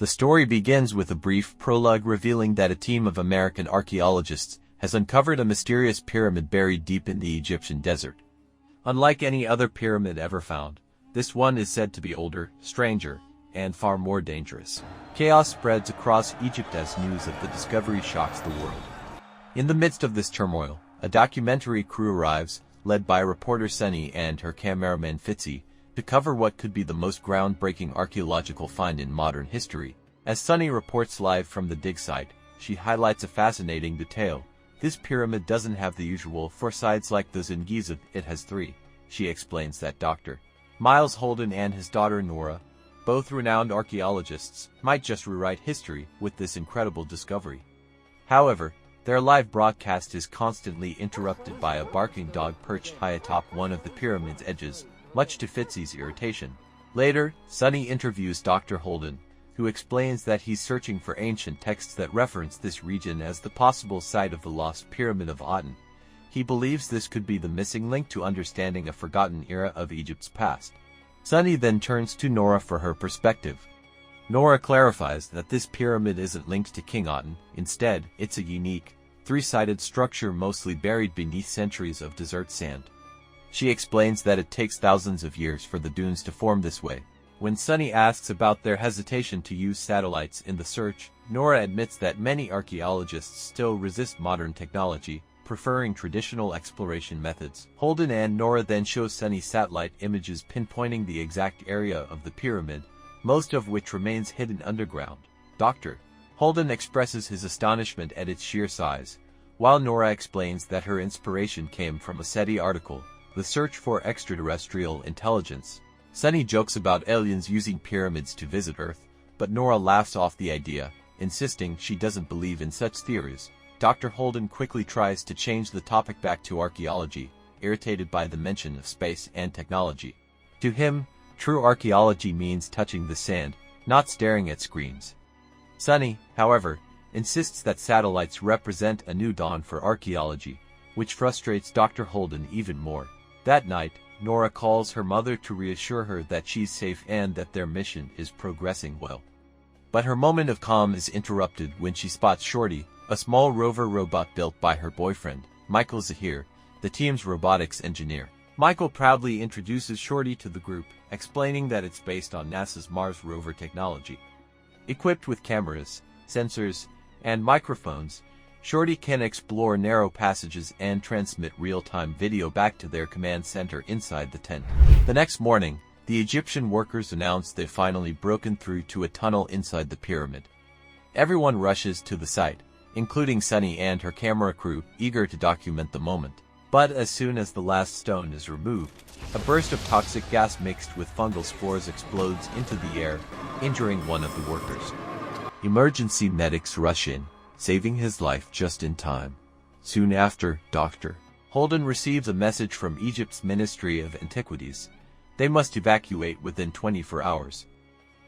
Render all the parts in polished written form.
The story begins with a brief prologue revealing that a team of American archaeologists has uncovered a mysterious pyramid buried deep in the Egyptian desert. Unlike any other pyramid ever found, this one is said to be older, stranger, and far more dangerous. Chaos spreads across Egypt as news of the discovery shocks the world. In the midst of this turmoil, a documentary crew arrives, led by reporter Sunny and her cameraman Fitzy, to cover what could be the most groundbreaking archaeological find in modern history. As Sunny reports live from the dig site, she highlights a fascinating detail. This pyramid doesn't have the usual four sides like those in Giza, it has three. She explains that Dr. Miles Holden and his daughter Nora, both renowned archaeologists, might just rewrite history with this incredible discovery. However, their live broadcast is constantly interrupted by a barking dog perched high atop one of the pyramid's edges, much to Fitzy's irritation. Later, Sunny interviews Dr. Holden, who explains that he's searching for ancient texts that reference this region as the possible site of the lost Pyramid of Aten. He believes this could be the missing link to understanding a forgotten era of Egypt's past. Sunny then turns to Nora for her perspective. Nora clarifies that this pyramid isn't linked to King Aten. Instead, it's a unique, three-sided structure mostly buried beneath centuries of desert sand. She explains that it takes thousands of years for the dunes to form this way. When Sunny asks about their hesitation to use satellites in the search, Nora admits that many archaeologists still resist modern technology, preferring traditional exploration methods. Holden and Nora then show Sunny satellite images pinpointing the exact area of the pyramid, most of which remains hidden underground. Dr. Holden expresses his astonishment at its sheer size, while Nora explains that her inspiration came from a SETI article, The Search for Extraterrestrial Intelligence. Sunny jokes about aliens using pyramids to visit Earth, but Nora laughs off the idea, insisting she doesn't believe in such theories. Dr. Holden quickly tries to change the topic back to archaeology, irritated by the mention of space and technology. To him, true archaeology means touching the sand, not staring at screens. Sunny, however, insists that satellites represent a new dawn for archaeology, which frustrates Dr. Holden even more. That night, Nora calls her mother to reassure her that she's safe and that their mission is progressing well. But her moment of calm is interrupted when she spots Shorty, a small rover robot built by her boyfriend, Michael Zahir, the team's robotics engineer. Michael proudly introduces Shorty to the group, explaining that it's based on NASA's Mars rover technology. Equipped with cameras, sensors, and microphones, Shorty can explore narrow passages and transmit real-time video back to their command center inside the tent. The next morning, the Egyptian workers announce they've finally broken through to a tunnel inside the pyramid. Everyone rushes to the site, including Sunny and her camera crew, eager to document the moment. But as soon as the last stone is removed, a burst of toxic gas mixed with fungal spores explodes into the air, injuring one of the workers. Emergency medics rush in, saving his life just in time. Soon after, Dr. Holden receives a message from Egypt's Ministry of Antiquities. They must evacuate within 24 hours.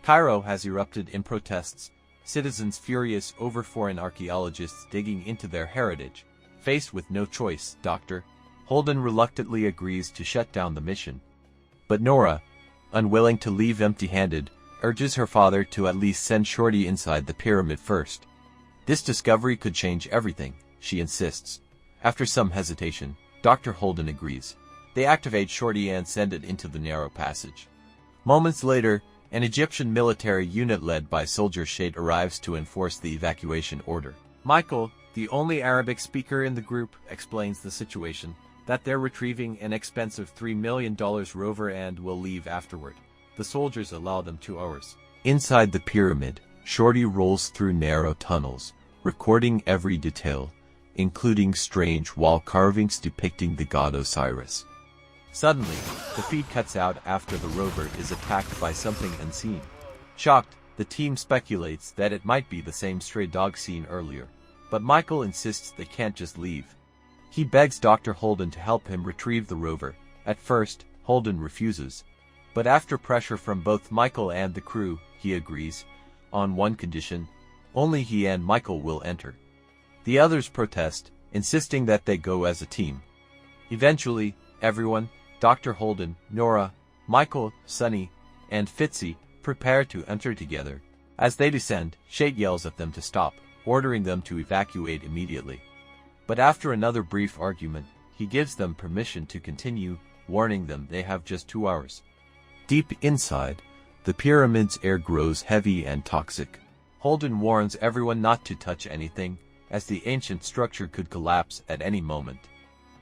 Cairo has erupted in protests, citizens furious over foreign archaeologists digging into their heritage. Faced with no choice, Dr. Holden reluctantly agrees to shut down the mission. But Nora, unwilling to leave empty-handed, urges her father to at least send Shorty inside the pyramid first. This discovery could change everything, she insists. After some hesitation, Dr. Holden agrees. They activate Shorty and send it into the narrow passage. Moments later, an Egyptian military unit led by Soldier Shade arrives to enforce the evacuation order. Michael, the only Arabic speaker in the group, explains the situation, that they're retrieving an expensive $3 million rover and will leave afterward. The soldiers allow them 2 hours. Inside the pyramid, Shorty rolls through narrow tunnels, recording every detail, including strange wall carvings depicting the god Osiris. Suddenly, the feed cuts out after the rover is attacked by something unseen. Shocked, the team speculates that it might be the same stray dog seen earlier, but Michael insists they can't just leave. He begs Dr. Holden to help him retrieve the rover. At first, Holden refuses, but after pressure from both Michael and the crew, he agrees, on one condition: only he and Michael will enter. The others protest, insisting that they go as a team. Eventually, everyone, Dr. Holden, Nora, Michael, Sunny, and Fitzy, prepare to enter together. As they descend, Shade yells at them to stop, ordering them to evacuate immediately. But after another brief argument, he gives them permission to continue, warning them they have just 2 hours. Deep inside, the pyramid's air grows heavy and toxic. Holden warns everyone not to touch anything, as the ancient structure could collapse at any moment.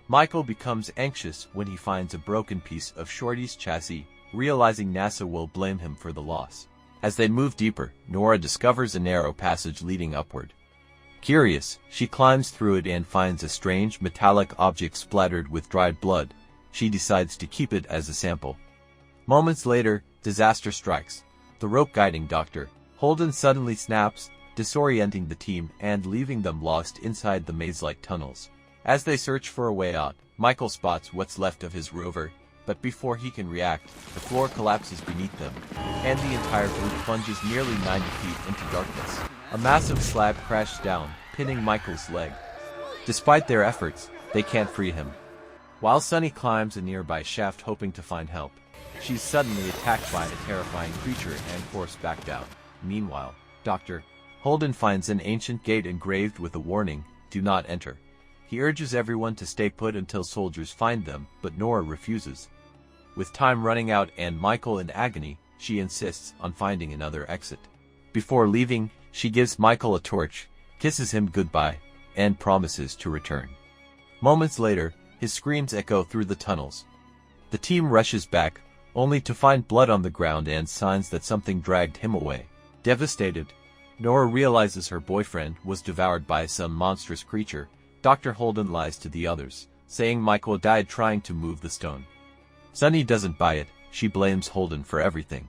Michael becomes anxious when he finds a broken piece of Shorty's chassis, realizing NASA will blame him for the loss. As they move deeper, Nora discovers a narrow passage leading upward. Curious, she climbs through it and finds a strange metallic object splattered with dried blood. She decides to keep it as a sample. Moments later, disaster strikes. The rope guiding Dr. Holden suddenly snaps, disorienting the team and leaving them lost inside the maze-like tunnels. As they search for a way out, Michael spots what's left of his rover, but before he can react, the floor collapses beneath them, and the entire group plunges nearly 90 feet into darkness. A massive slab crashes down, pinning Michael's leg. Despite their efforts, they can't free him. While Sunny climbs a nearby shaft hoping to find help, she's suddenly attacked by a terrifying creature and forced back down. Meanwhile, Dr. Holden finds an ancient gate engraved with a warning, "Do not enter." He urges everyone to stay put until soldiers find them, but Nora refuses. With time running out and Michael in agony, she insists on finding another exit. Before leaving, she gives Michael a torch, kisses him goodbye, and promises to return. Moments later, his screams echo through the tunnels. The team rushes back, only to find blood on the ground and signs that something dragged him away. Devastated, Nora realizes her boyfriend was devoured by some monstrous creature. Dr. Holden lies to the others, saying Michael died trying to move the stone. Sunny doesn't buy it, she blames Holden for everything.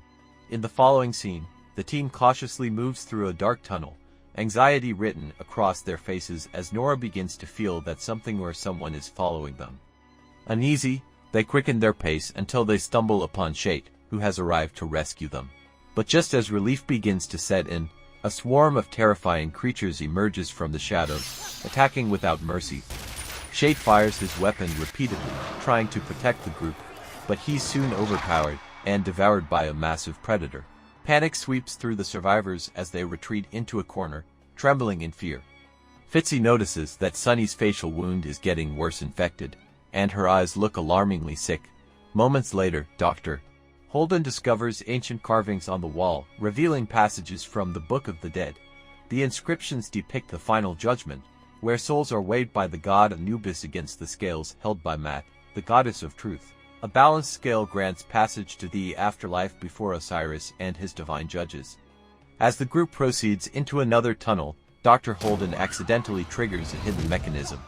In the following scene, the team cautiously moves through a dark tunnel, anxiety written across their faces as Nora begins to feel that something or someone is following them. Uneasy, they quicken their pace until they stumble upon Shade, who has arrived to rescue them. But just as relief begins to set in, a swarm of terrifying creatures emerges from the shadows, attacking without mercy. Shade fires his weapon repeatedly, trying to protect the group, but he's soon overpowered and devoured by a massive predator. Panic sweeps through the survivors as they retreat into a corner, trembling in fear. Fitzy notices that Sunny's facial wound is getting worse infected, and her eyes look alarmingly sick. Moments later, Dr. Holden discovers ancient carvings on the wall, revealing passages from the Book of the Dead. The inscriptions depict the final judgment, where souls are weighed by the god Anubis against the scales held by Mat, the goddess of truth. A balanced scale grants passage to the afterlife before Osiris and his divine judges. As the group proceeds into another tunnel, Dr. Holden accidentally triggers a hidden mechanism.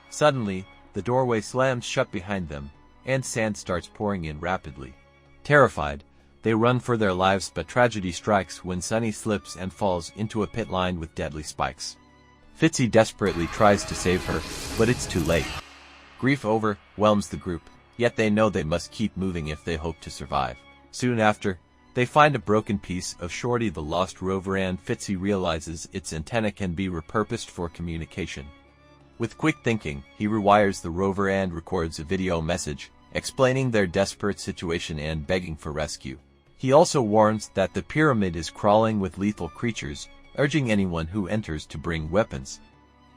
Suddenly, the doorway slams shut behind them, and sand starts pouring in rapidly. Terrified, they run for their lives, but tragedy strikes when Sunny slips and falls into a pit lined with deadly spikes. Fitzy desperately tries to save her, but it's too late. Grief overwhelms the group, yet they know they must keep moving if they hope to survive. Soon after, they find a broken piece of Shorty the Lost Rover, and Fitzy realizes its antenna can be repurposed for communication. With quick thinking, he rewires the rover and records a video message, explaining their desperate situation and begging for rescue. He also warns that the pyramid is crawling with lethal creatures, urging anyone who enters to bring weapons.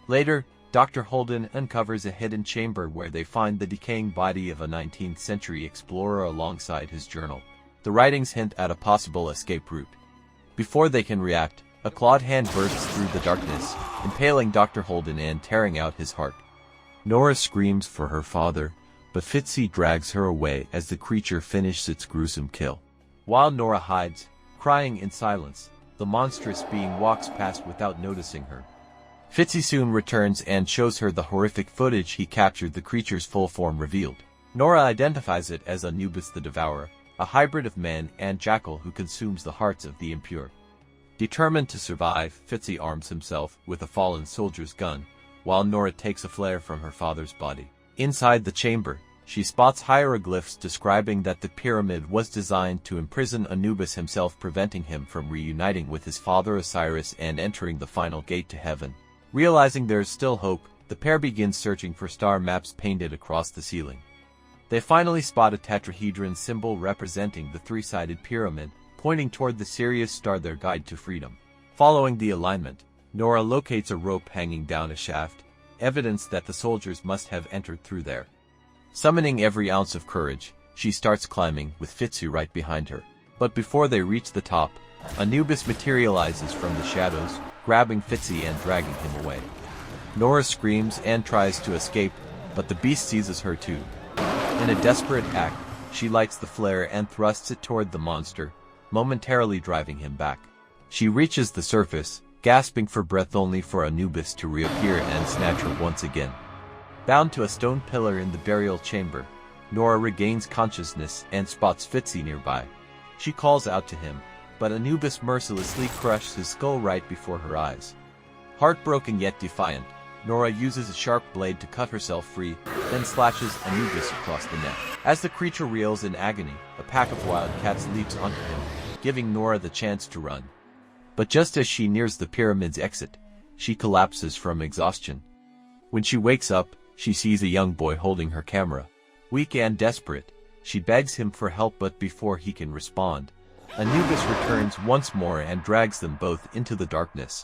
Later, Dr. Holden uncovers a hidden chamber where they find the decaying body of a 19th century explorer alongside his journal. The writings hint at a possible escape route. Before they can react, a clawed hand bursts through the darkness, impaling Dr. Holden and tearing out his heart. Nora screams for her father, but Fitzy drags her away as the creature finishes its gruesome kill. While Nora hides, crying in silence, the monstrous being walks past without noticing her. Fitzy soon returns and shows her the horrific footage he captured, the creature's full form revealed. Nora identifies it as Anubis the Devourer, a hybrid of man and jackal who consumes the hearts of the impure. Determined to survive, Fitzy arms himself with a fallen soldier's gun, while Nora takes a flare from her father's body. Inside the chamber, she spots hieroglyphs describing that the pyramid was designed to imprison Anubis himself, preventing him from reuniting with his father Osiris and entering the final gate to heaven. Realizing there is still hope, the pair begins searching for star maps painted across the ceiling. They finally spot a tetrahedron symbol representing the three-sided pyramid, pointing toward the Sirius star, their guide to freedom. Following the alignment, Nora locates a rope hanging down a shaft, evidence that the soldiers must have entered through there. Summoning every ounce of courage, she starts climbing, with Fitzu right behind her. But before they reach the top, Anubis materializes from the shadows, grabbing Fitzy and dragging him away. Nora screams and tries to escape, but the beast seizes her too. In a desperate act, she lights the flare and thrusts it toward the monster, momentarily driving him back. She reaches the surface, gasping for breath, only for Anubis to reappear and snatch her once again. Bound to a stone pillar in the burial chamber, Nora regains consciousness and spots Fitzy nearby. She calls out to him, but Anubis mercilessly crushes his skull right before her eyes. Heartbroken yet defiant, Nora uses a sharp blade to cut herself free, then slashes Anubis across the neck. As the creature reels in agony, a pack of wildcats leaps onto him, giving Nora the chance to run. But just as she nears the pyramid's exit, she collapses from exhaustion. When she wakes up, she sees a young boy holding her camera. Weak and desperate, she begs him for help, but before he can respond, Anubis returns once more and drags them both into the darkness.